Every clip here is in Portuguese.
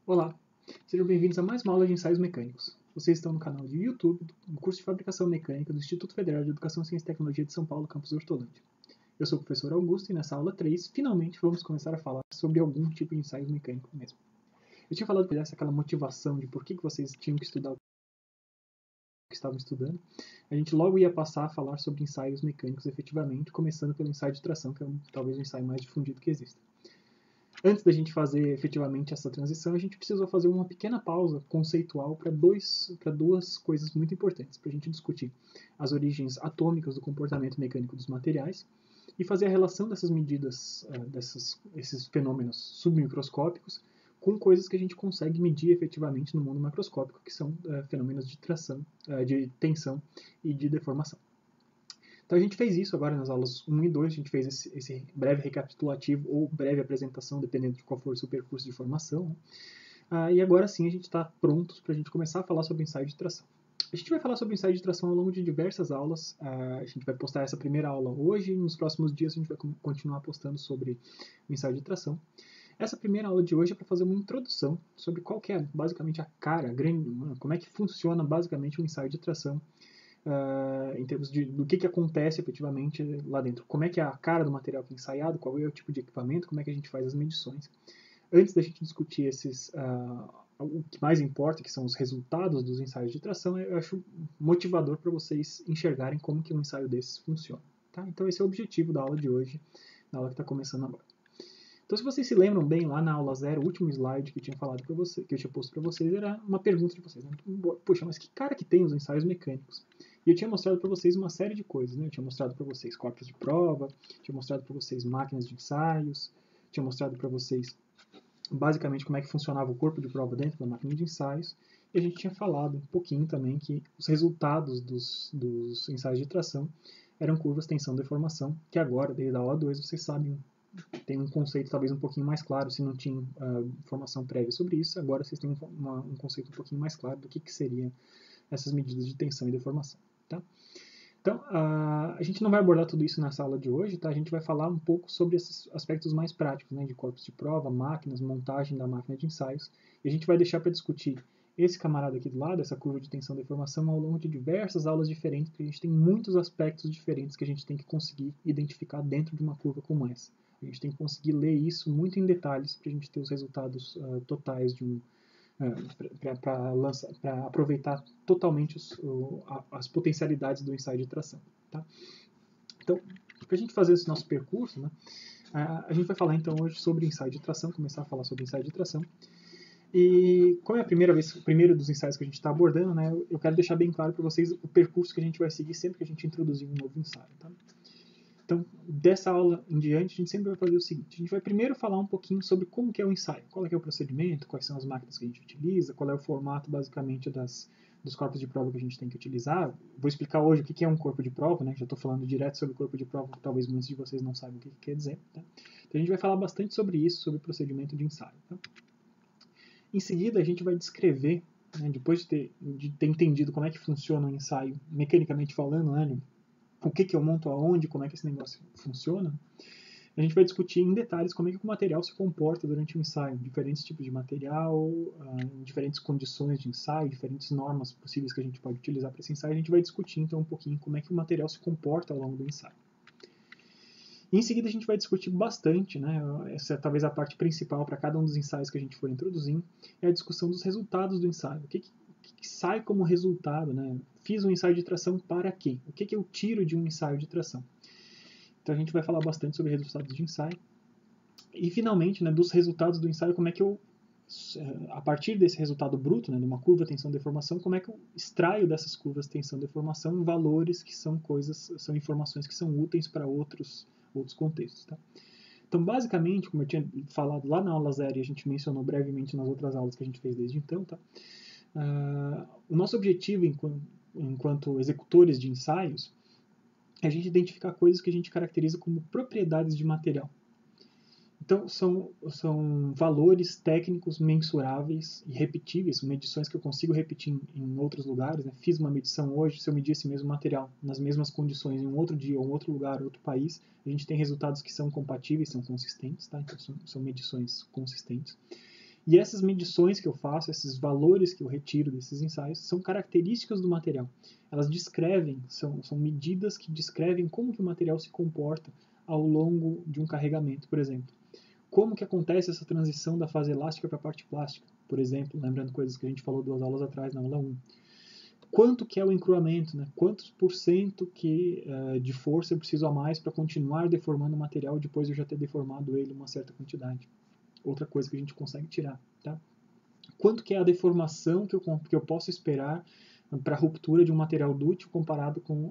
Olá, sejam bem-vindos a mais uma aula de ensaios mecânicos. Vocês estão no canal de YouTube do curso de Fabricação Mecânica do Instituto Federal de Educação, Ciência e Tecnologia de São Paulo, campus Hortolândia. Eu sou o professor Augusto e nessa aula 3, finalmente vamos começar a falar sobre algum tipo de ensaio mecânico mesmo. Eu tinha falado que desse aquela motivação de por que vocês tinham que estudar o que estavam estudando. A gente logo ia passar a falar sobre ensaios mecânicos efetivamente, começando pelo ensaio de tração, que é talvez o ensaio mais difundido que existe. Antes da gente fazer efetivamente essa transição, a gente precisou fazer uma pequena pausa conceitual para duas coisas muito importantes, para a gente discutir as origens atômicas do comportamento mecânico dos materiais e fazer a relação dessas medidas, esses fenômenos submicroscópicos, com coisas que a gente consegue medir efetivamente no mundo macroscópico, que são fenômenos de tração, de tensão e de deformação. Então a gente fez isso agora nas aulas 1 e 2, a gente fez esse breve recapitulativo ou breve apresentação, dependendo de qual for o seu percurso de formação. E agora sim a gente está pronto para a gente começar a falar sobre ensaio de tração. A gente vai falar sobre ensaio de tração ao longo de diversas aulas. A gente vai postar essa primeira aula hoje e nos próximos dias a gente vai continuar postando sobre o ensaio de tração. Essa primeira aula de hoje é para fazer uma introdução sobre qual que é basicamente a cara, como é que funciona basicamente o ensaio de tração. Em termos do que acontece efetivamente lá dentro. Como é que é a cara do material que é ensaiado, qual é o tipo de equipamento, como é que a gente faz as medições. Antes da gente discutir o que mais importa, que são os resultados dos ensaios de tração, eu acho motivador para vocês enxergarem como que um ensaio desses funciona. Tá? Então esse é o objetivo da aula de hoje, na aula que está começando agora. Então, se vocês se lembram bem, lá na aula 0, o último slide que eu tinha falado para vocês, que eu tinha posto para vocês, era uma pergunta de vocês. Né? Poxa, mas que cara que tem os ensaios mecânicos? E eu tinha mostrado para vocês uma série de coisas. Né? Eu tinha mostrado para vocês corpos de prova, tinha mostrado para vocês máquinas de ensaios, tinha mostrado para vocês basicamente como é que funcionava o corpo de prova dentro da máquina de ensaios. E a gente tinha falado um pouquinho também que os resultados dos ensaios de tração eram curvas tensão-deformação, que agora, desde a aula 2, vocês sabem, tem um conceito talvez um pouquinho mais claro, se não tinha informação prévia sobre isso, agora vocês têm um conceito um pouquinho mais claro do que seriam essas medidas de tensão e deformação. Tá? Então, a gente não vai abordar tudo isso nessa aula de hoje, tá? A gente vai falar um pouco sobre esses aspectos mais práticos, né, de corpos de prova, máquinas, montagem da máquina de ensaios, e a gente vai deixar para discutir esse camarada aqui do lado, essa curva de tensão e deformação, ao longo de diversas aulas diferentes, porque a gente tem muitos aspectos diferentes que a gente tem que conseguir identificar dentro de uma curva como essa. A gente tem que conseguir ler isso muito em detalhes para a gente ter os resultados totais de para aproveitar totalmente as potencialidades do ensaio de tração. Tá? Então, para a gente fazer esse nosso percurso, né, a gente vai falar então hoje sobre ensaio de tração, começar a falar sobre ensaio de tração. E como é o primeiro dos ensaios que a gente está abordando, né, eu quero deixar bem claro para vocês o percurso que a gente vai seguir sempre que a gente introduzir um novo ensaio. Tá? Então, dessa aula em diante, a gente sempre vai fazer o seguinte: a gente vai primeiro falar um pouquinho sobre como que é o ensaio, qual é o procedimento, quais são as máquinas que a gente utiliza, qual é o formato, basicamente, dos corpos de prova que a gente tem que utilizar. Vou explicar hoje o que é um corpo de prova, né? Já estou falando direto sobre o corpo de prova, que talvez muitos de vocês não saibam o que quer dizer. Tá? Então, a gente vai falar bastante sobre isso, sobre o procedimento de ensaio. Tá? Em seguida, a gente vai descrever, né, depois de ter entendido como é que funciona o ensaio, mecanicamente falando, né, o que eu monto aonde, como é que esse negócio funciona, a gente vai discutir em detalhes como é que o material se comporta durante o ensaio, diferentes tipos de material, diferentes condições de ensaio, diferentes normas possíveis que a gente pode utilizar para esse ensaio. A gente vai discutir então um pouquinho como é que o material se comporta ao longo do ensaio. E em seguida a gente vai discutir bastante, né, essa é talvez a parte principal para cada um dos ensaios que a gente for introduzindo, é a discussão dos resultados do ensaio. O que sai como resultado, né? Fiz um ensaio de tração para quê? O que eu tiro de um ensaio de tração? Então a gente vai falar bastante sobre resultados de ensaio. E finalmente, né, dos resultados do ensaio, como é que eu, a partir desse resultado bruto, né, de uma curva tensão-deformação, como é que eu extraio dessas curvas tensão-deformação valores que são são informações que são úteis para outros contextos. Tá? Então, basicamente, como eu tinha falado lá na aula 0 e a gente mencionou brevemente nas outras aulas que a gente fez desde então, tá? O nosso objetivo enquanto executores de ensaios é a gente identificar coisas que a gente caracteriza como propriedades de material. Então, são valores técnicos mensuráveis e repetíveis, medições que eu consigo repetir em outros lugares. Né? Fiz uma medição hoje, se eu medir esse mesmo material nas mesmas condições em um outro dia, ou um outro lugar, outro país, a gente tem resultados que são compatíveis, são consistentes, tá? Então, são medições consistentes. E essas medições que eu faço, esses valores que eu retiro desses ensaios, são características do material. Elas descrevem, são medidas que descrevem como que o material se comporta ao longo de um carregamento, por exemplo. Como que acontece essa transição da fase elástica para a parte plástica, por exemplo, lembrando coisas que a gente falou 2 aulas atrás, na aula 1. Quanto que é o encruamento, né? Quantos por cento de força eu preciso a mais para continuar deformando o material depois de eu já ter deformado ele uma certa quantidade. Outra coisa que a gente consegue tirar, tá? Quanto que é a deformação que eu posso esperar para a ruptura de um material dúctil comparado com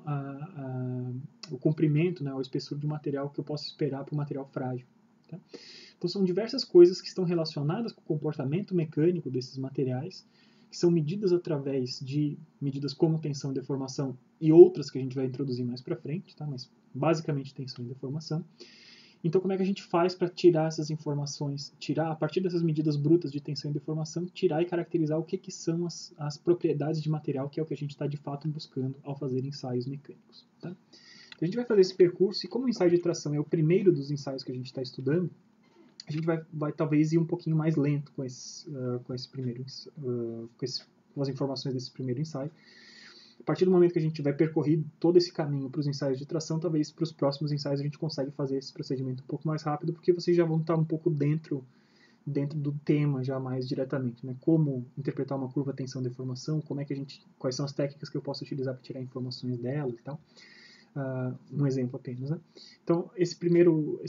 o comprimento, né, a espessura do material que eu posso esperar para um material frágil. Tá? Então são diversas coisas que estão relacionadas com o comportamento mecânico desses materiais, que são medidas através de medidas como tensão e deformação e outras que a gente vai introduzir mais para frente, tá? Mas basicamente tensão e deformação. Então, como é que a gente faz para tirar essas informações, tirar, a partir dessas medidas brutas de tensão e deformação, tirar e caracterizar o que são as propriedades de material, que é o que a gente está de fato buscando ao fazer ensaios mecânicos. Tá? Então, a gente vai fazer esse percurso, e como o ensaio de tração é o primeiro dos ensaios que a gente está estudando, a gente vai talvez ir um pouquinho mais lento com as informações desse primeiro ensaio. A partir do momento que a gente tiver percorrido todo esse caminho para os ensaios de tração, talvez para os próximos ensaios a gente consiga fazer esse procedimento um pouco mais rápido, porque vocês já vão estar um pouco dentro do tema já mais diretamente, né? Como interpretar uma curva tensão-deformação, quais são as técnicas que eu posso utilizar para tirar informações dela e tal. Um exemplo apenas, né? Então, esse primeiro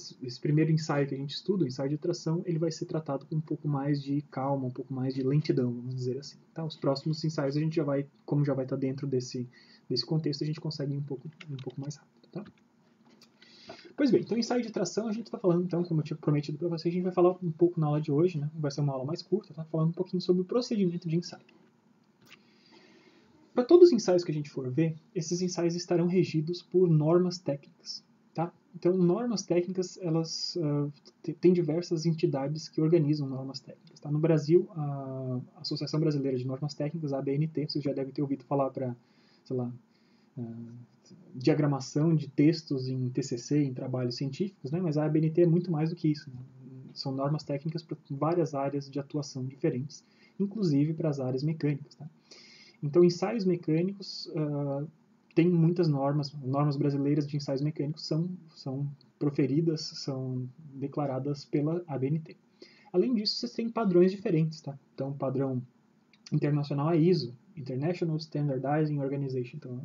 ensaio que a gente estuda, o ensaio de tração, ele vai ser tratado com um pouco mais de calma, um pouco mais de lentidão, vamos dizer assim. Tá? Os próximos ensaios a gente como já vai estar dentro desse contexto, a gente consegue ir um pouco mais rápido, tá? Pois bem, então ensaio de tração a gente está falando, então, como eu tinha prometido para vocês, a gente vai falar um pouco na aula de hoje, né? Vai ser uma aula mais curta, tá? Falando um pouquinho sobre o procedimento de ensaio. Para todos os ensaios que a gente for ver, esses ensaios estarão regidos por normas técnicas. Tá? Então, normas técnicas, elas têm diversas entidades que organizam normas técnicas. Tá? No Brasil, a Associação Brasileira de Normas Técnicas, a ABNT, vocês já devem ter ouvido falar para, sei lá, diagramação de textos em TCC, em trabalhos científicos, né? Mas a ABNT é muito mais do que isso. Né? São normas técnicas para várias áreas de atuação diferentes, inclusive para as áreas mecânicas. Tá? Então, ensaios mecânicos tem muitas normas brasileiras de ensaios mecânicos são proferidas, são declaradas pela ABNT. Além disso, vocês têm padrões diferentes, tá? Então, o padrão internacional é ISO, International Standardizing Organization, então,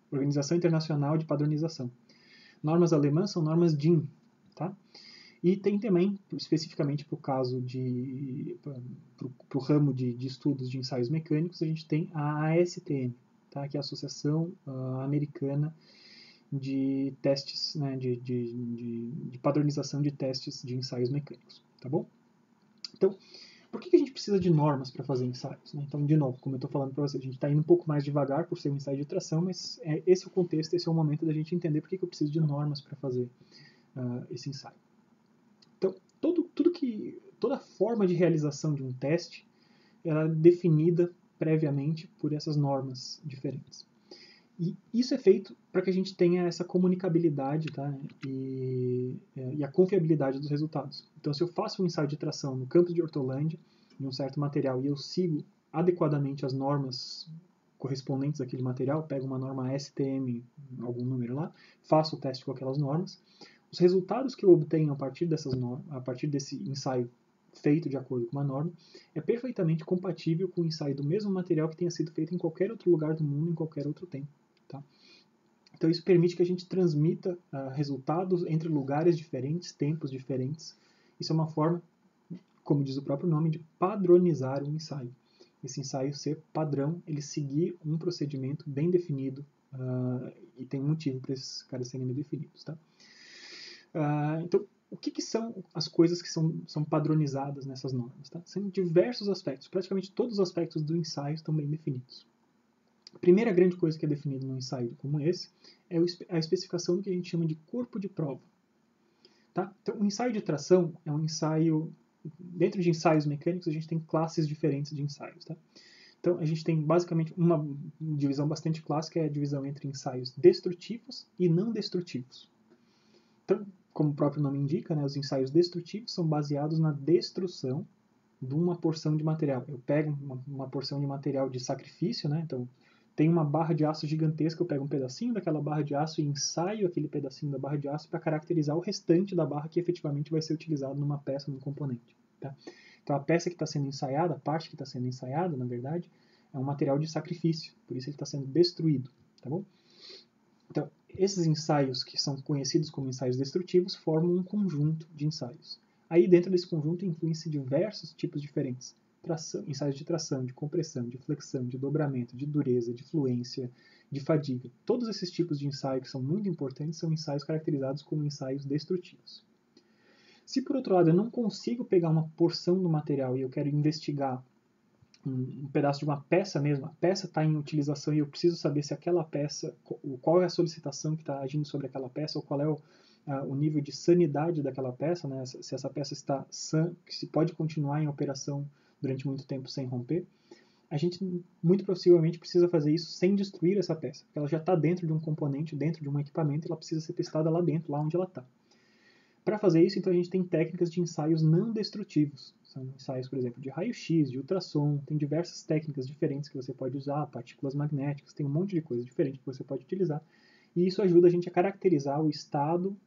Organização Internacional de Padronização. Normas alemãs são normas DIN, tá? E tem também, especificamente para o caso para o ramo de estudos de ensaios mecânicos, a gente tem a ASTM, tá? Que é a Associação Americana de Testes, né? de padronização de testes de ensaios mecânicos, tá bom? Então, por que a gente precisa de normas para fazer ensaios? Né? Então, de novo, como eu estou falando para vocês, a gente está indo um pouco mais devagar por ser um ensaio de tração, mas esse é o contexto, esse é o momento da gente entender por que eu preciso de normas para fazer esse ensaio. Então, toda forma de realização de um teste ela é definida previamente por essas normas diferentes. E isso é feito para que a gente tenha essa comunicabilidade, tá? e a confiabilidade dos resultados. Então, se eu faço um ensaio de tração no campus de Hortolândia, em um certo material, e eu sigo adequadamente as normas correspondentes àquele material, pego uma norma STM, algum número lá, faço o teste com aquelas normas, os resultados que eu obtenho a partir desse ensaio feito de acordo com uma norma é perfeitamente compatível com o ensaio do mesmo material que tenha sido feito em qualquer outro lugar do mundo, em qualquer outro tempo. Tá? Então isso permite que a gente transmita resultados entre lugares diferentes, tempos diferentes. Isso é uma forma, como diz o próprio nome, de padronizar um ensaio. Esse ensaio ser padrão, ele seguir um procedimento bem definido e tem um motivo para esses caras serem bem definidos. Tá? Então, o que são as coisas que são padronizadas nessas normas? Tá? São diversos aspectos, praticamente todos os aspectos do ensaio estão bem definidos. A primeira grande coisa que é definida num ensaio como esse é a especificação do que a gente chama de corpo de prova. Tá? Então, o ensaio de tração é um ensaio... Dentro de ensaios mecânicos, a gente tem classes diferentes de ensaios. Tá? Então, a gente tem basicamente uma divisão bastante clássica, é a divisão entre ensaios destrutivos e não destrutivos. Então, como o próprio nome indica, né, os ensaios destrutivos são baseados na destruição de uma porção de material. Eu pego uma porção de material de sacrifício, né, então tem uma barra de aço gigantesca, eu pego um pedacinho daquela barra de aço e ensaio aquele pedacinho da barra de aço para caracterizar o restante da barra que efetivamente vai ser utilizado numa peça, num componente. Tá? Então a peça que está sendo ensaiada, a parte que está sendo ensaiada, na verdade, é um material de sacrifício, por isso ele está sendo destruído. Tá bom? Então, esses ensaios que são conhecidos como ensaios destrutivos formam um conjunto de ensaios. Aí dentro desse conjunto incluem-se diversos tipos diferentes. Ensaios de tração, de compressão, de flexão, de dobramento, de dureza, de fluência, de fadiga. Todos esses tipos de ensaio que são muito importantes são ensaios caracterizados como ensaios destrutivos. Se por outro lado eu não consigo pegar uma porção do material e eu quero investigar um pedaço de uma peça mesmo, a peça está em utilização e eu preciso saber se aquela peça, qual é a solicitação que está agindo sobre aquela peça, ou qual é o nível de sanidade daquela peça, né? Se essa peça está sã, se pode continuar em operação durante muito tempo sem romper, a gente muito possivelmente precisa fazer isso sem destruir essa peça, porque ela já está dentro de um componente, dentro de um equipamento, e ela precisa ser testada lá dentro, lá onde ela está. Para fazer isso, então, a gente tem técnicas de ensaios não destrutivos. São ensaios, por exemplo, de raio-x, de ultrassom, tem diversas técnicas diferentes que você pode usar, partículas magnéticas, tem um monte de coisa diferente que você pode utilizar. E isso ajuda a gente a caracterizar o estado,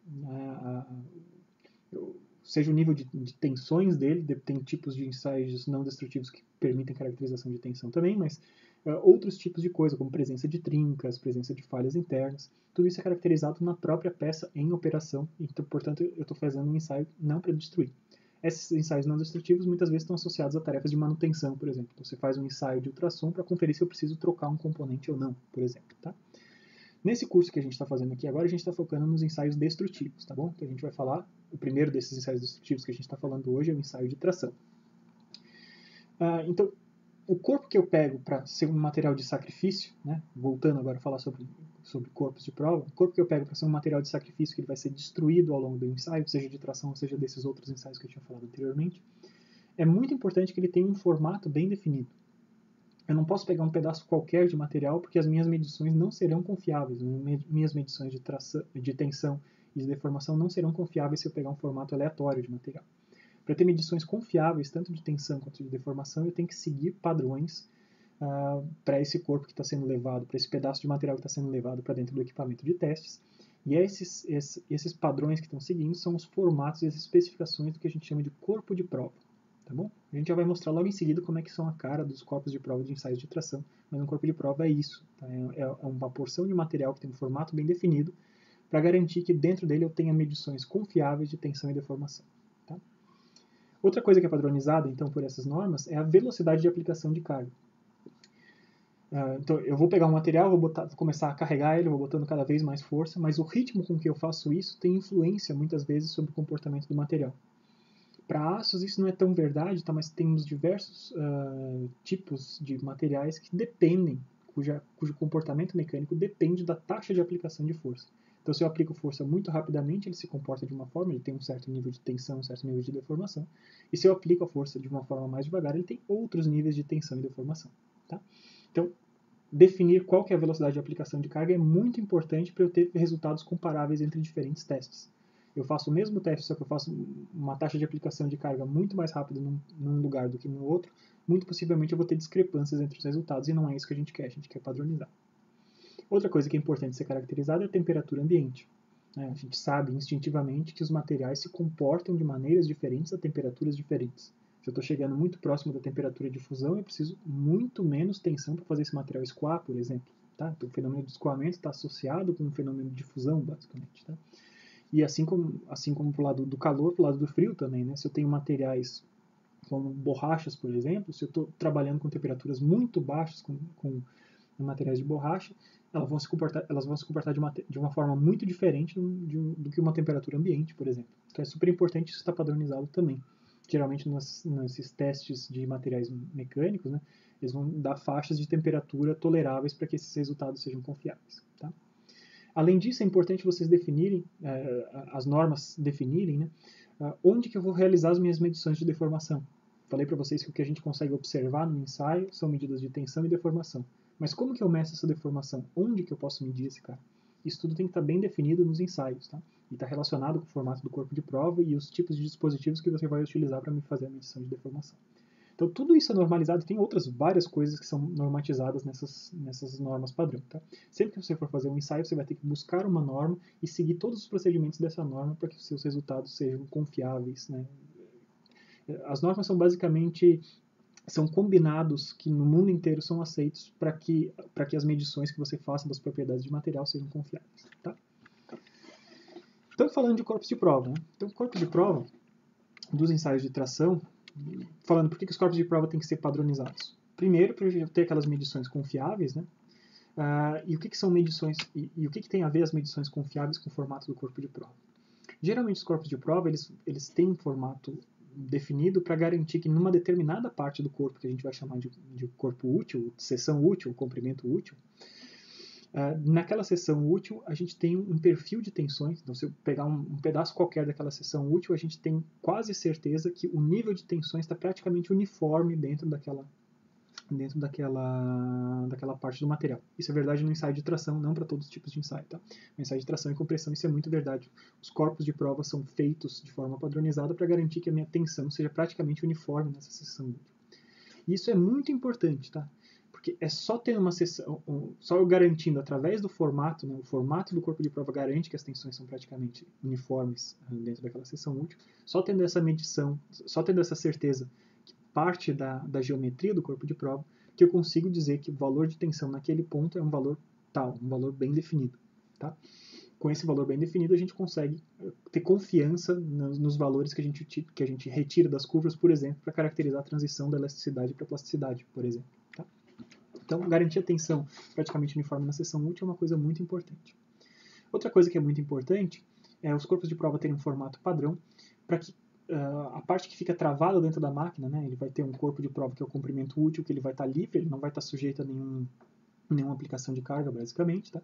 seja o nível de tensões dele, tem tipos de ensaios não destrutivos que permitem caracterização de tensão também, mas outros tipos de coisa, como presença de trincas, presença de falhas internas, tudo isso é caracterizado na própria peça em operação, então, portanto, eu estou fazendo um ensaio não para destruir. Esses ensaios não destrutivos muitas vezes estão associados a tarefas de manutenção, por exemplo. Então, você faz um ensaio de ultrassom para conferir se eu preciso trocar um componente ou não, por exemplo. Tá? Nesse curso que a gente está fazendo aqui agora, a gente está focando nos ensaios destrutivos, tá bom? Então a gente vai falar, o primeiro desses ensaios destrutivos que a gente está falando hoje é o ensaio de tração. Então, o corpo que eu pego para ser um material de sacrifício, né? Voltando agora a falar sobre corpos de prova, o corpo que eu pego para ser um material de sacrifício que ele vai ser destruído ao longo do ensaio, seja de tração ou seja desses outros ensaios que eu tinha falado anteriormente, é muito importante que ele tenha um formato bem definido. Eu não posso pegar um pedaço qualquer de material porque as minhas medições não serão confiáveis. Minhas medições de tensão e de deformação não serão confiáveis se eu pegar um formato aleatório de material. Para ter medições confiáveis, tanto de tensão quanto de deformação, eu tenho que seguir padrões para esse corpo que está sendo levado, para esse pedaço de material que está sendo levado para dentro do equipamento de testes. E esses padrões que estão seguindo são os formatos e as especificações do que a gente chama de corpo de prova. Tá bom? A gente já vai mostrar logo em seguida como é que são a cara dos corpos de prova de ensaios de tração, mas um corpo de prova é isso. Tá? É uma porção de material que tem um formato bem definido para garantir que dentro dele eu tenha medições confiáveis de tensão e deformação. Tá? Outra coisa que é padronizada, então, por essas normas é a velocidade de aplicação de carga. Então, eu vou pegar um material, vou começar a carregar ele, vou botando cada vez mais força, mas o ritmo com que eu faço isso tem influência, muitas vezes, sobre o comportamento do material. Para aços isso não é tão verdade, tá? Mas temos diversos tipos de materiais que dependem, cujo comportamento mecânico depende da taxa de aplicação de força. Então, se eu aplico força muito rapidamente, ele se comporta de uma forma, ele tem um certo nível de tensão, um certo nível de deformação. E se eu aplico a força de uma forma mais devagar, ele tem outros níveis de tensão e deformação. Tá? Então, definir qual que é a velocidade de aplicação de carga é muito importante para eu ter resultados comparáveis entre diferentes testes. Eu faço o mesmo teste, só que eu faço uma taxa de aplicação de carga muito mais rápida num lugar do que no outro, muito possivelmente eu vou ter discrepâncias entre os resultados e não é isso que a gente quer padronizar. Outra coisa que é importante ser caracterizada é a temperatura ambiente. A gente sabe instintivamente que os materiais se comportam de maneiras diferentes a temperaturas diferentes. Se eu estou chegando muito próximo da temperatura de fusão, eu preciso muito menos tensão para fazer esse material escoar, por exemplo. Tá? Então, o fenômeno de escoamento está associado com o fenômeno de fusão, basicamente. Tá? E assim como para o lado do calor, para o lado do frio também, né? Se eu tenho materiais como borrachas, por exemplo, se eu estou trabalhando com temperaturas muito baixas com materiais de borracha, elas vão se comportar de uma forma muito diferente do que uma temperatura ambiente, por exemplo. Então é super importante isso estar padronizado também. Geralmente nesses testes de materiais mecânicos, né, eles vão dar faixas de temperatura toleráveis para que esses resultados sejam confiáveis. Tá? Além disso, é importante vocês definirem, as normas definirem, né, onde que eu vou realizar as minhas medições de deformação. Falei para vocês que o que a gente consegue observar no ensaio são medidas de tensão e deformação. Mas como que eu meço essa deformação? Onde que eu posso medir esse cara? Isso tudo tem que estar bem definido nos ensaios, tá? E está relacionado com o formato do corpo de prova e os tipos de dispositivos que você vai utilizar para fazer a medição de deformação. Então, tudo isso é normalizado. Tem outras várias coisas que são normatizadas nessas normas padrão. Tá? Sempre que você for fazer um ensaio, você vai ter que buscar uma norma e seguir todos os procedimentos dessa norma para que os seus resultados sejam confiáveis. Né? As normas são basicamente são combinados que no mundo inteiro são aceitos para que as medições que você faça das propriedades de material sejam confiáveis. Tá? Então, falando de corpos de prova. Né? Então, corpo de prova dos ensaios de tração, falando por que os corpos de prova têm que ser padronizados. Primeiro, para a gente ter aquelas medições confiáveis, né? E o que são medições, e o que tem a ver as medições confiáveis com o formato do corpo de prova? Geralmente os corpos de prova, eles têm um formato definido para garantir que numa determinada parte do corpo, que a gente vai chamar de corpo útil, seção útil, comprimento útil, naquela seção útil, a gente tem um perfil de tensões. Então, se eu pegar um pedaço qualquer daquela seção útil, a gente tem quase certeza que o nível de tensões está praticamente uniforme dentro daquela parte do material. Isso é verdade no ensaio de tração, não para todos os tipos de ensaio. Tá? No ensaio de tração e compressão, isso é muito verdade. Os corpos de prova são feitos de forma padronizada para garantir que a minha tensão seja praticamente uniforme nessa seção útil. E isso é muito importante, tá? Porque é só ter uma seção, só eu garantindo através do formato, né, o formato do corpo de prova garante que as tensões são praticamente uniformes dentro daquela seção útil, só tendo essa medição, só tendo essa certeza que parte da geometria do corpo de prova, que eu consigo dizer que o valor de tensão naquele ponto é um valor tal, um valor bem definido. Tá? Com esse valor bem definido, a gente consegue ter confiança nos valores que a gente retira das curvas, por exemplo, para caracterizar a transição da elasticidade para a plasticidade, por exemplo. Tá? Então, garantir a tensão praticamente uniforme na seção útil é uma coisa muito importante. Outra coisa que é muito importante é os corpos de prova terem um formato padrão para que a parte que fica travada dentro da máquina, né, ele vai ter um corpo de prova que é o comprimento útil, que ele vai estar livre, ele não vai estar sujeito a nenhuma aplicação de carga, basicamente. Tá?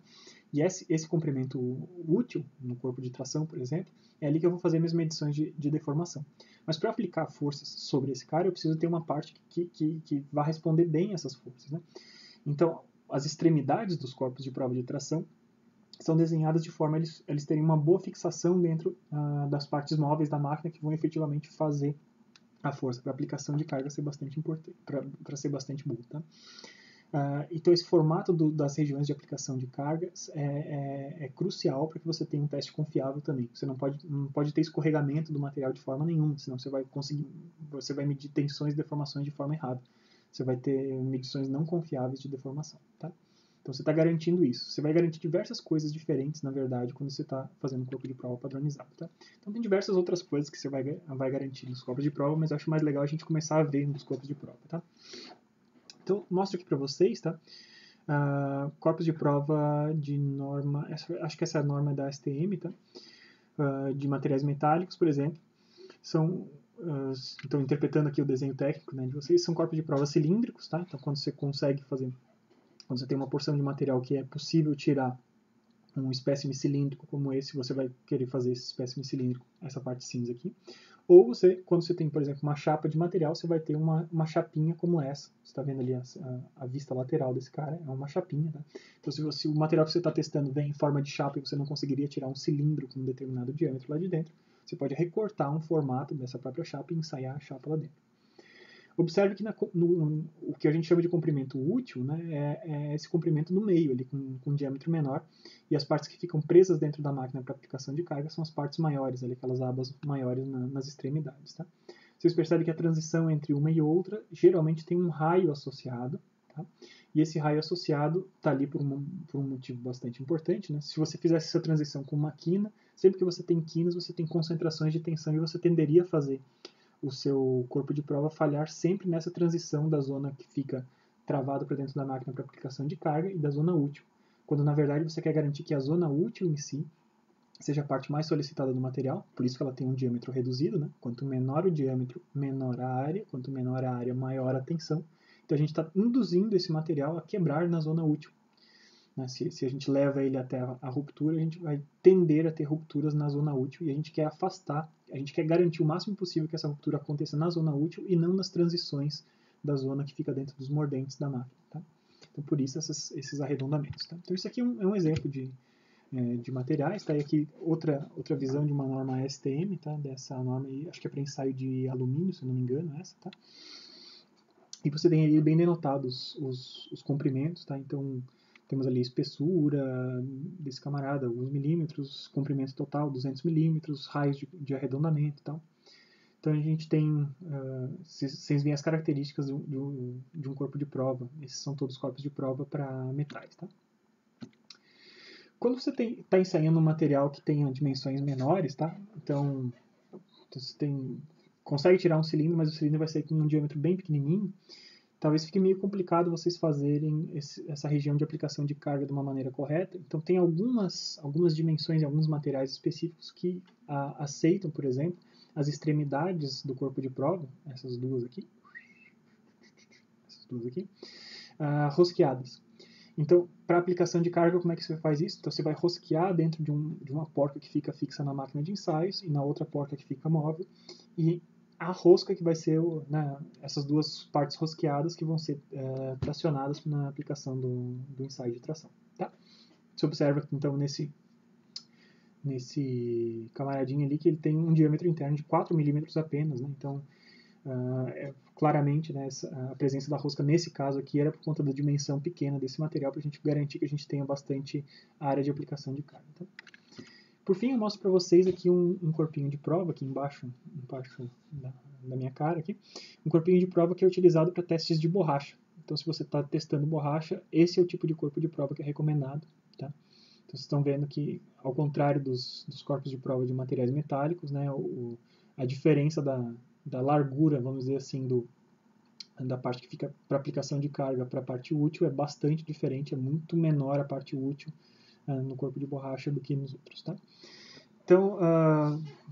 E esse comprimento útil, no corpo de tração, por exemplo, é ali que eu vou fazer minhas medições de deformação. Mas para aplicar forças sobre esse cara, eu preciso ter uma parte que vá responder bem a essas forças. Né? Então, as extremidades dos corpos de prova de tração são desenhadas de forma a eles terem uma boa fixação dentro das partes móveis da máquina que vão efetivamente fazer a força para aplicação de carga ser bastante importante, para ser bastante boa. Tá? Então, esse formato das regiões de aplicação de cargas é crucial para que você tenha um teste confiável também. Você não pode ter escorregamento do material de forma nenhuma, senão você vai medir tensões e deformações de forma errada. Você vai ter medições não confiáveis de deformação. Tá? Então, você está garantindo isso. Você vai garantir diversas coisas diferentes, na verdade, quando você está fazendo um corpo de prova padronizado. Tá? Então, tem diversas outras coisas que você vai garantir nos corpos de prova, mas eu acho mais legal a gente começar a ver nos corpos de prova. Tá? Então, mostro aqui para vocês, tá? Corpos de prova de norma, acho que essa norma é da STM, tá? De materiais metálicos, por exemplo, então interpretando aqui o desenho técnico, né, de vocês, são corpos de prova cilíndricos, tá? Então, quando você tem uma porção de material que é possível tirar um espécime cilíndrico como esse, você vai querer fazer esse espécime cilíndrico, essa parte cinza aqui. Ou quando você tem, por exemplo, uma chapa de material, você vai ter uma chapinha como essa. Você está vendo ali a vista lateral desse cara, é uma chapinha. Tá? Então, se o material que você está testando vem em forma de chapa e você não conseguiria tirar um cilindro com um determinado diâmetro lá de dentro, você pode recortar um formato dessa própria chapa e ensaiar a chapa lá dentro. Observe que o que a gente chama de comprimento útil, né, é esse comprimento no meio, ali, com um diâmetro menor, e as partes que ficam presas dentro da máquina para aplicação de carga são as partes maiores, ali, aquelas abas maiores nas extremidades. Tá? Vocês percebem que a transição entre uma e outra geralmente tem um raio associado, tá? E esse raio associado está ali por um motivo bastante importante. Né? Se você fizesse essa transição com uma quina, sempre que você tem quinas, você tem concentrações de tensão e você tenderia a fazer o seu corpo de prova falhar sempre nessa transição da zona que fica travada para dentro da máquina para aplicação de carga e da zona útil, quando na verdade você quer garantir que a zona útil em si seja a parte mais solicitada do material, por isso que ela tem um diâmetro reduzido, né? Quanto menor o diâmetro, menor a área, quanto menor a área, maior a tensão. Então a gente está induzindo esse material a quebrar na zona útil. né? Se a gente leva ele até a ruptura, a gente vai tender a ter rupturas na zona útil e a gente quer afastar, a gente quer garantir o máximo possível que essa ruptura aconteça na zona útil e não nas transições da zona que fica dentro dos mordentes da máquina. Tá? Então, por isso esses arredondamentos. Tá? Então, isso aqui é um exemplo de materiais. Tá? E aqui outra visão de uma norma STM, tá? Dessa norma aí, acho que é para ensaio de alumínio, se eu não me engano, essa. Tá? E você tem aí bem denotados os comprimentos. Tá? Então, temos ali espessura desse camarada, alguns milímetros, comprimento total, 200 milímetros, raios de arredondamento e tal. Então a gente tem, vocês veem as características de um corpo de prova. Esses são todos corpos de prova para metais. Tá? Quando você está ensaiando um material que tenha dimensões menores, tá? Então você consegue tirar um cilindro, mas o cilindro vai sair com um diâmetro bem pequenininho. Talvez fique meio complicado vocês fazerem essa região de aplicação de carga de uma maneira correta. Então tem algumas dimensões e alguns materiais específicos que aceitam, por exemplo, as extremidades do corpo de prova, essas duas aqui, rosqueadas. Então, para aplicação de carga, como é que você faz isso? Então, você vai rosquear dentro de uma porca que fica fixa na máquina de ensaios e na outra porca que fica móvel. E a rosca que vai ser essas duas partes rosqueadas que vão ser tracionadas na aplicação do ensaio de tração. Tá? Você observa, então, nesse camaradinho ali que ele tem um diâmetro interno de 4 milímetros apenas. Né? Então, claramente, né, a presença da rosca nesse caso aqui era por conta da dimensão pequena desse material, para a gente garantir que a gente tenha bastante área de aplicação de carga. Tá? Por fim, eu mostro para vocês aqui um corpinho de prova, aqui embaixo da minha cara, aqui, um corpinho de prova que é utilizado para testes de borracha. Então, se você está testando borracha, esse é o tipo de corpo de prova que é recomendado. Tá? Então, vocês estão vendo que, ao contrário dos corpos de prova de materiais metálicos, né, a diferença da largura, vamos dizer assim, da parte que fica para aplicação de carga para a parte útil é bastante diferente, é muito menor a parte útil no corpo de borracha do que nos outros. Tá? Então,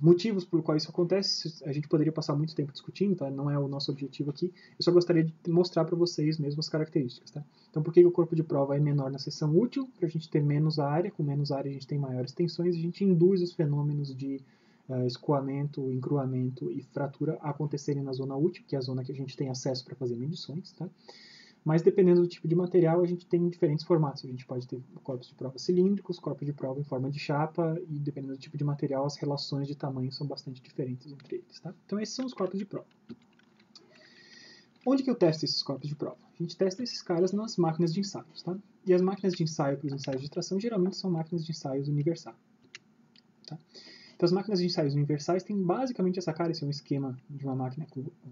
motivos por quais isso acontece, a gente poderia passar muito tempo discutindo, tá? Não é o nosso objetivo aqui, eu só gostaria de mostrar para vocês mesmo as características. Tá? Então, por que o corpo de prova é menor na seção útil? Para a gente ter menos área, com menos área a gente tem maiores tensões, a gente induz os fenômenos de escoamento, encruamento e fratura a acontecerem na zona útil, que é a zona que a gente tem acesso para fazer medições. Tá? Mas dependendo do tipo de material, a gente tem diferentes formatos. A gente pode ter corpos de prova cilíndricos, corpos de prova em forma de chapa, e dependendo do tipo de material, as relações de tamanho são bastante diferentes entre eles. Tá? Então esses são os corpos de prova. Onde que eu testo esses corpos de prova? A gente testa esses caras nas máquinas de ensaios. Tá? E as máquinas de ensaio para os ensaios de tração geralmente são máquinas de ensaios universais. Tá? Então, as máquinas de ensaios universais têm basicamente essa cara. Esse é um esquema de uma máquina,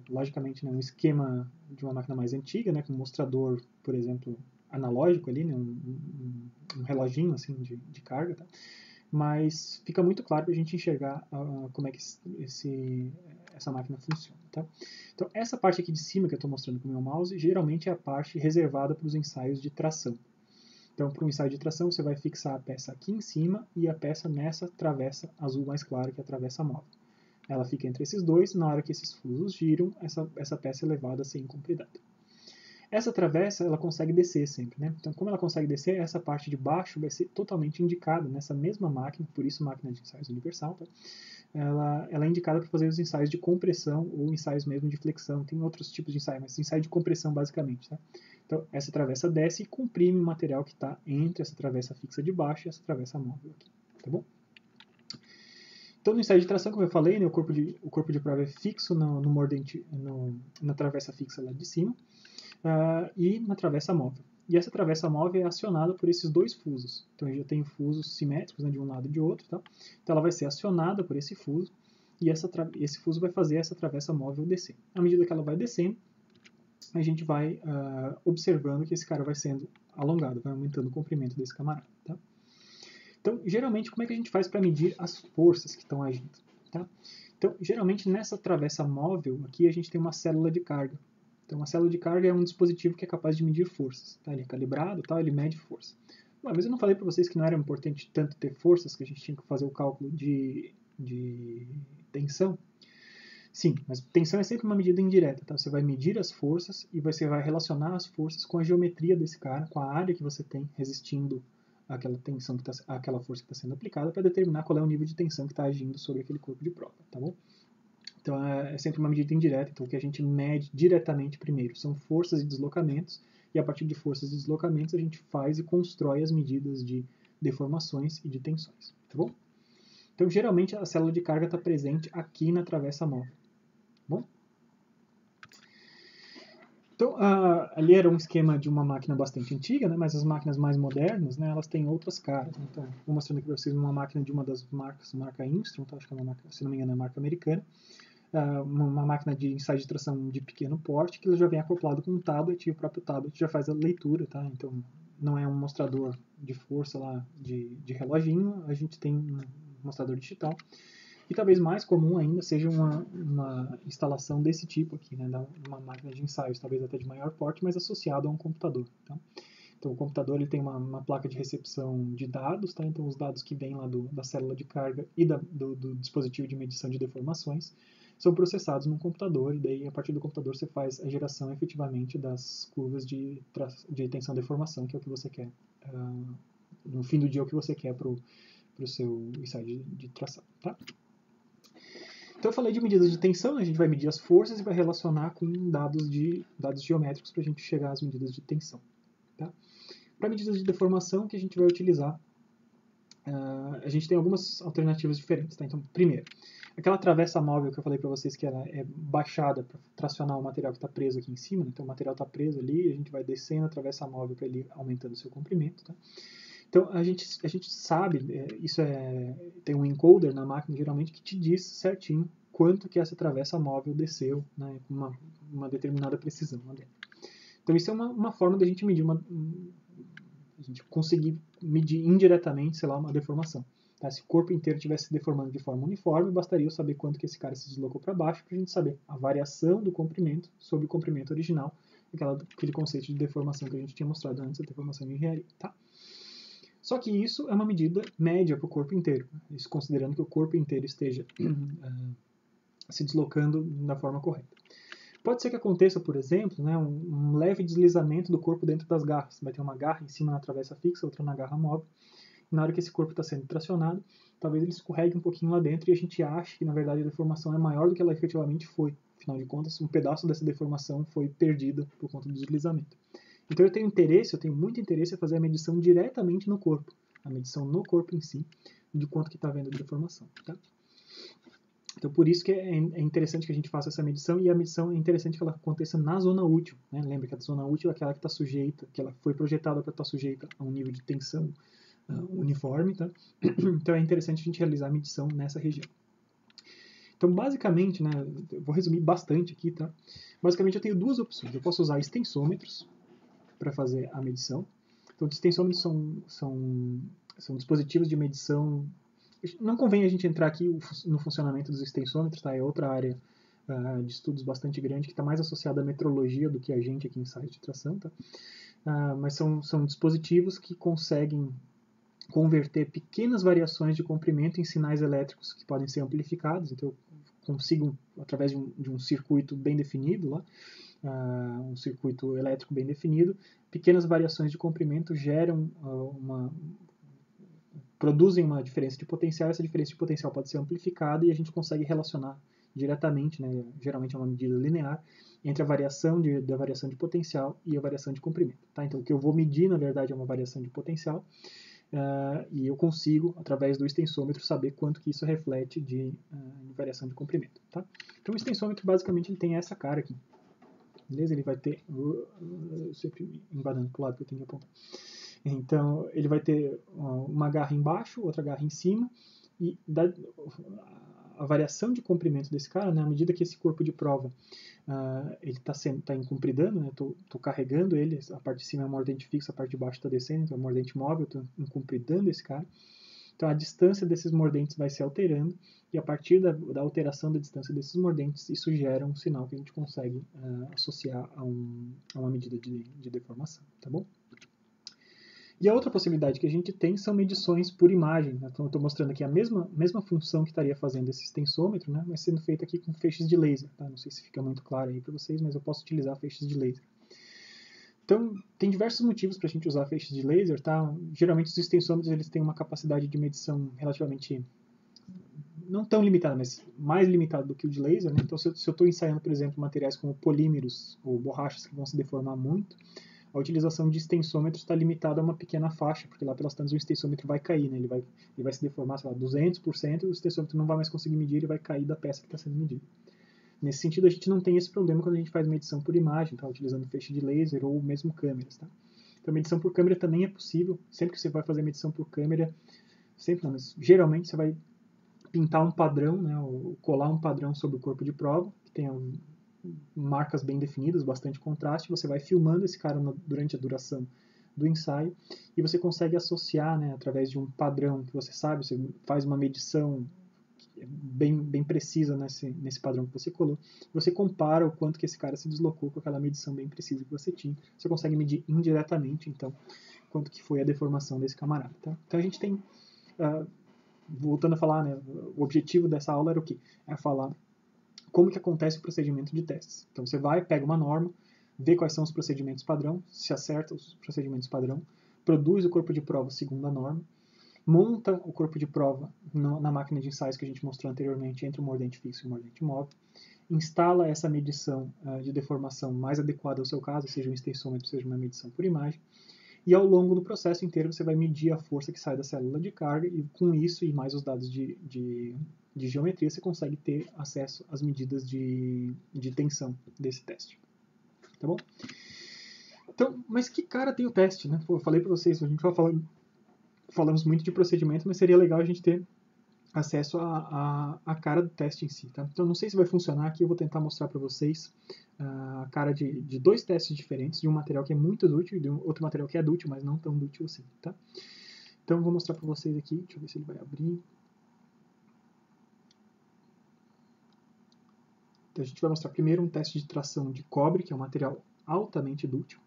logicamente, né, um esquema de uma máquina mais antiga, né, com um mostrador, por exemplo, analógico ali, né, um reloginho assim, de carga. Tá? Mas fica muito claro para a gente enxergar como é que essa máquina funciona. Tá? Então, essa parte aqui de cima que eu estou mostrando com o meu mouse, geralmente é a parte reservada para os ensaios de tração. Então, para um ensaio de tração, você vai fixar a peça aqui em cima e a peça nessa travessa azul mais clara, que é a travessa móvel. Ela fica entre esses dois, na hora que esses fusos giram, essa peça é levada a ser incompridada. Essa travessa, ela consegue descer sempre, né? Então, como ela consegue descer, essa parte de baixo vai ser totalmente indicada nessa mesma máquina, por isso máquina de ensaios universal, tá? Ela é indicada para fazer os ensaios de compressão ou ensaios mesmo de flexão. Tem outros tipos de ensaio, mas ensaio de compressão basicamente, tá? Então, essa travessa desce e comprime o material que está entre essa travessa fixa de baixo e essa travessa móvel aqui, tá bom? Então, no ensaio de tração, como eu falei, né, o corpo de prova é fixo no mordente, na travessa fixa lá de cima e na travessa móvel. E essa travessa móvel é acionada por esses dois fusos. Então, eu já tenho fusos simétricos, né, de um lado e de outro. Tá? Então, ela vai ser acionada por esse fuso e esse fuso vai fazer essa travessa móvel descer. À medida que ela vai descendo, a gente vai observando que esse cara vai sendo alongado, vai aumentando o comprimento desse camarada. Tá? Então, geralmente, como é que a gente faz para medir as forças que estão agindo? Tá? Então, geralmente, nessa travessa móvel, aqui a gente tem uma célula de carga. Então, uma célula de carga é um dispositivo que é capaz de medir forças. Tá? Ele é calibrado, tá? Ele mede força. Mas eu não falei para vocês que não era importante tanto ter forças, que a gente tinha que fazer o cálculo de tensão? Sim, mas tensão é sempre uma medida indireta, tá? Você vai medir as forças e você vai relacionar as forças com a geometria desse cara, com a área que você tem resistindo àquela tensão àquela força que está sendo aplicada para determinar qual é o nível de tensão que está agindo sobre aquele corpo de prova, tá bom? Então é sempre uma medida indireta, então o que a gente mede diretamente primeiro são forças e deslocamentos, e a partir de forças e deslocamentos a gente faz e constrói as medidas de deformações e de tensões, tá bom? Então geralmente a célula de carga está presente aqui na travessa móvel. Bom? Então, ali era um esquema de uma máquina bastante antiga, né, mas as máquinas mais modernas, né, elas têm outras caras. Então, vou mostrando aqui para vocês uma máquina de uma das marcas, marca Instron, tá? Acho que é uma marca, se não me engano, é uma marca americana. Uma máquina de ensaio de tração de pequeno porte, que já vem acoplado com um tablet, e o próprio tablet já faz a leitura, tá? Então, não é um mostrador de força lá de reloginho, a gente tem um mostrador digital. E talvez mais comum ainda seja uma instalação desse tipo aqui, né, uma máquina de ensaios, talvez até de maior porte, mas associado a um computador. Tá? Então o computador ele tem uma placa de recepção de dados, tá? Então os dados que vêm lá da célula de carga e do dispositivo de medição de deformações são processados num computador, e daí a partir do computador você faz a geração efetivamente das curvas de tensão e deformação, que é o que você quer. No fim do dia, é o que você quer para o seu ensaio de tração. Tá? Então eu falei de medidas de tensão, a gente vai medir as forças e vai relacionar com dados geométricos para a gente chegar às medidas de tensão. Tá? Para medidas de deformação que a gente vai utilizar, a gente tem algumas alternativas diferentes. Tá? Então, primeiro, aquela travessa móvel que eu falei para vocês que ela é baixada para tracionar o material que está preso aqui em cima, né? Então o material está preso ali e a gente vai descendo a travessa móvel para ele aumentando o seu comprimento. Tá? Então, a gente sabe, tem um encoder na máquina, geralmente, que te diz certinho quanto que essa travessa móvel desceu, né, com uma determinada precisão lá dentro. Então, isso é uma forma da gente medir, a gente conseguir medir indiretamente, sei lá, uma deformação. Tá? Se o corpo inteiro estivesse se deformando de forma uniforme, bastaria eu saber quanto que esse cara se deslocou para baixo, para a gente saber a variação do comprimento sobre o comprimento original, aquele conceito de deformação que a gente tinha mostrado antes, a deformação de engenharia. Tá? Só que isso é uma medida média para o corpo inteiro, isso considerando que o corpo inteiro esteja se deslocando da forma correta. Pode ser que aconteça, por exemplo, né, um leve deslizamento do corpo dentro das garras. Vai ter uma garra em cima na travessa fixa, outra na garra móvel. E na hora que esse corpo está sendo tracionado, talvez ele escorregue um pouquinho lá dentro e a gente ache que, na verdade, a deformação é maior do que ela efetivamente foi. Afinal de contas, um pedaço dessa deformação foi perdida por conta do deslizamento. Então eu tenho muito interesse em fazer a medição diretamente no corpo, a medição no corpo em si, de quanto que está havendo de deformação. Tá? Então por isso que é interessante que a gente faça essa medição, e a medição é interessante que ela aconteça na zona útil. Né? Lembra que a zona útil é aquela que está sujeita, que ela foi projetada para estar sujeita a um nível de tensão uniforme. Tá? Então é interessante a gente realizar a medição nessa região. Então, basicamente, né, eu vou resumir bastante aqui, tá? Basicamente, eu tenho duas opções. Eu posso usar extensômetros para fazer a medição. Então, os extensômetros são dispositivos de medição. Não convém a gente entrar aqui no funcionamento dos extensômetros, tá? É outra área de estudos bastante grande, que está mais associada à metrologia do que a gente aqui em site de tração, tá? Mas são dispositivos que conseguem converter pequenas variações de comprimento em sinais elétricos que podem ser amplificados. Então, eu consigo, através de um circuito bem definido lá, um circuito elétrico bem definido, pequenas variações de comprimento produzem uma diferença de potencial. Essa diferença de potencial pode ser amplificada e a gente consegue relacionar diretamente, né, geralmente é uma medida linear, entre a variação de potencial e a variação de comprimento. Tá? Então, o que eu vou medir, na verdade, é uma variação de potencial, e eu consigo, através do extensômetro, saber quanto que isso reflete de variação de comprimento. Tá? Então, o extensômetro, basicamente, ele tem essa cara aqui. Beleza? Ele vai ter... sempre embadando para o lado que eu tenho que apontar. Então, ele vai ter uma garra embaixo, outra garra em cima, e a variação de comprimento desse cara, né, à medida que esse corpo de prova ele está incumpridando, né, estou carregando ele, a parte de cima é uma mordente fixa, a parte de baixo está descendo, então é uma mordente móvel, estou incumpridando esse cara. Então a distância desses mordentes vai se alterando, e a partir da alteração da distância desses mordentes, isso gera um sinal que a gente consegue associar a uma medida de deformação, tá bom? E a outra possibilidade que a gente tem são medições por imagem. Né? Então, eu estou mostrando aqui a mesma função que estaria fazendo esse extensômetro, né? Mas sendo feito aqui com feixes de laser. Tá? Não sei se fica muito claro aí para vocês, mas eu posso utilizar feixes de laser. Então, tem diversos motivos para a gente usar feixes de laser. Tá? Geralmente, os extensômetros eles têm uma capacidade de medição relativamente não tão limitada, mas mais limitada do que o de laser. Né? Então, se eu estou ensaiando, por exemplo, materiais como polímeros ou borrachas que vão se deformar muito, a utilização de extensômetros está limitada a uma pequena faixa, porque lá pelas tantas o extensômetro vai cair, né? Ele vai se deformar, sei lá, 200%, o extensômetro não vai mais conseguir medir, ele vai cair da peça que está sendo medida. Nesse sentido, a gente não tem esse problema quando a gente faz medição por imagem, tá? Utilizando feixe de laser ou mesmo câmeras. Tá? Então, medição por câmera também é possível. Sempre que você vai fazer medição por câmera, sempre não, mas geralmente você vai pintar um padrão, né? Ou colar um padrão sobre o corpo de prova, que tenha marcas bem definidas, bastante contraste, você vai filmando esse cara durante a duração do ensaio e você consegue associar, né, através de um padrão que você sabe, você faz uma medição bem precisa nesse padrão que você colou, você compara o quanto que esse cara se deslocou com aquela medição bem precisa que você tinha, você consegue medir indiretamente, então, quanto que foi a deformação desse camarada. Tá? Então a gente tem, voltando a falar, né, o objetivo dessa aula era o quê? É falar como que acontece o procedimento de testes. Então você vai, pega uma norma, vê quais são os procedimentos padrão, se acerta os procedimentos padrão, produz o corpo de prova segundo a norma, monta o corpo de prova na máquina de ensaios que a gente mostrou anteriormente entre o mordente fixo e o mordente móvel, instala essa medição de deformação mais adequada ao seu caso, seja um extensômetro, seja uma medição por imagem, e ao longo do processo inteiro você vai medir a força que sai da célula de carga e com isso e mais os dados de geometria você consegue ter acesso às medidas de tensão desse teste. Tá bom? Então, mas que cara tem o teste, né? Pô, eu falei para vocês, a gente vai falamos muito de procedimento, mas seria legal a gente ter acesso à cara do teste em si. Tá? Então, não sei se vai funcionar aqui, eu vou tentar mostrar para vocês a cara de dois testes diferentes, de um material que é muito dútil e de um outro material que é dútil, mas não tão dútil assim. Tá? Então, eu vou mostrar para vocês aqui, deixa eu ver se ele vai abrir. Então, a gente vai mostrar primeiro um teste de tração de cobre, que é um material altamente dútil.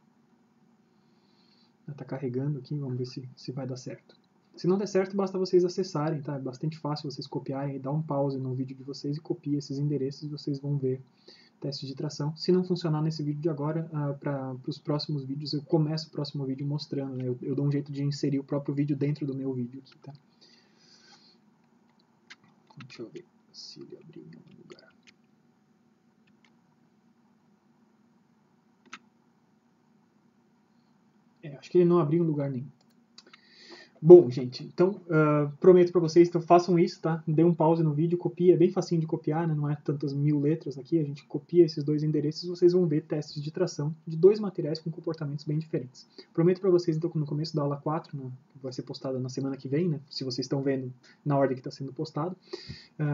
Está carregando aqui, vamos ver se vai dar certo. Se não der certo, basta vocês acessarem, tá? É bastante fácil vocês copiarem e dar um pause no vídeo de vocês e copiar esses endereços e vocês vão ver teste de tração. Se não funcionar nesse vídeo de agora, para os próximos vídeos, eu começo o próximo vídeo mostrando, né? Eu dou um jeito de inserir o próprio vídeo dentro do meu vídeo aqui, tá? Deixa eu ver se ele abrir em algum lugar. Acho que ele não abriu em lugar nenhum. Bom, gente, então prometo para vocês, então façam isso, tá? Dê um pause no vídeo, copia, é bem facinho de copiar, né? Não é tantas 1000 letras aqui, a gente copia esses dois endereços e vocês vão ver testes de tração de dois materiais com comportamentos bem diferentes. Prometo para vocês, então, que no começo da aula 4, né, que vai ser postada na semana que vem, né? Se vocês estão vendo na ordem que está sendo postado,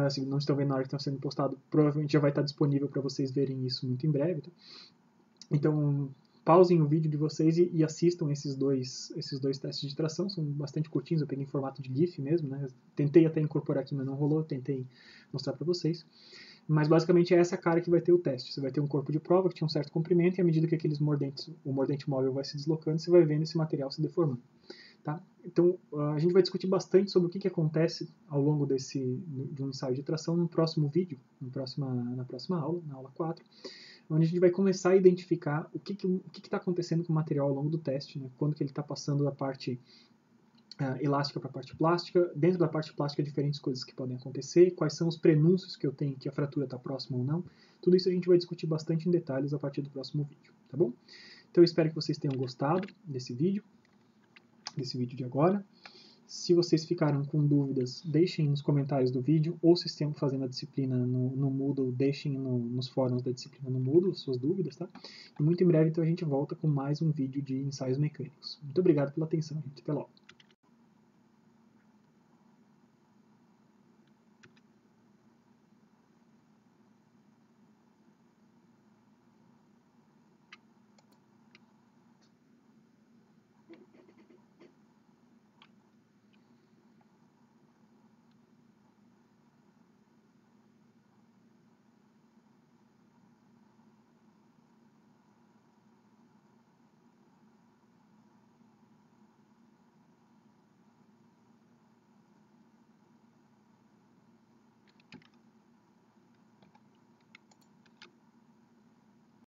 se não estão vendo na ordem que está sendo postado, provavelmente já vai estar disponível para vocês verem isso muito em breve, tá? Então, pausem o vídeo de vocês e assistam esses dois testes de tração, são bastante curtinhos, eu peguei em formato de GIF mesmo, né? Tentei até incorporar aqui, mas não rolou, tentei mostrar para vocês. Mas basicamente é essa cara que vai ter o teste. Você vai ter um corpo de prova que tinha um certo comprimento e à medida que o mordente móvel vai se deslocando, você vai vendo esse material se deformando. Tá? Então, a gente vai discutir bastante sobre o que acontece ao longo de um ensaio de tração no próximo vídeo, na próxima aula, na aula 4. Onde a gente vai começar a identificar o que está acontecendo com o material ao longo do teste, né? Quando que ele está passando da parte elástica para a parte plástica, dentro da parte plástica diferentes coisas que podem acontecer, quais são os prenúncios que eu tenho que a fratura está próxima ou não, tudo isso a gente vai discutir bastante em detalhes a partir do próximo vídeo, tá bom? Então eu espero que vocês tenham gostado desse vídeo de agora. Se vocês ficaram com dúvidas, deixem nos comentários do vídeo, ou se estão fazendo a disciplina no Moodle, deixem nos fóruns da disciplina no Moodle suas dúvidas, tá? E muito em breve, então, a gente volta com mais um vídeo de ensaios mecânicos. Muito obrigado pela atenção, gente. Até logo.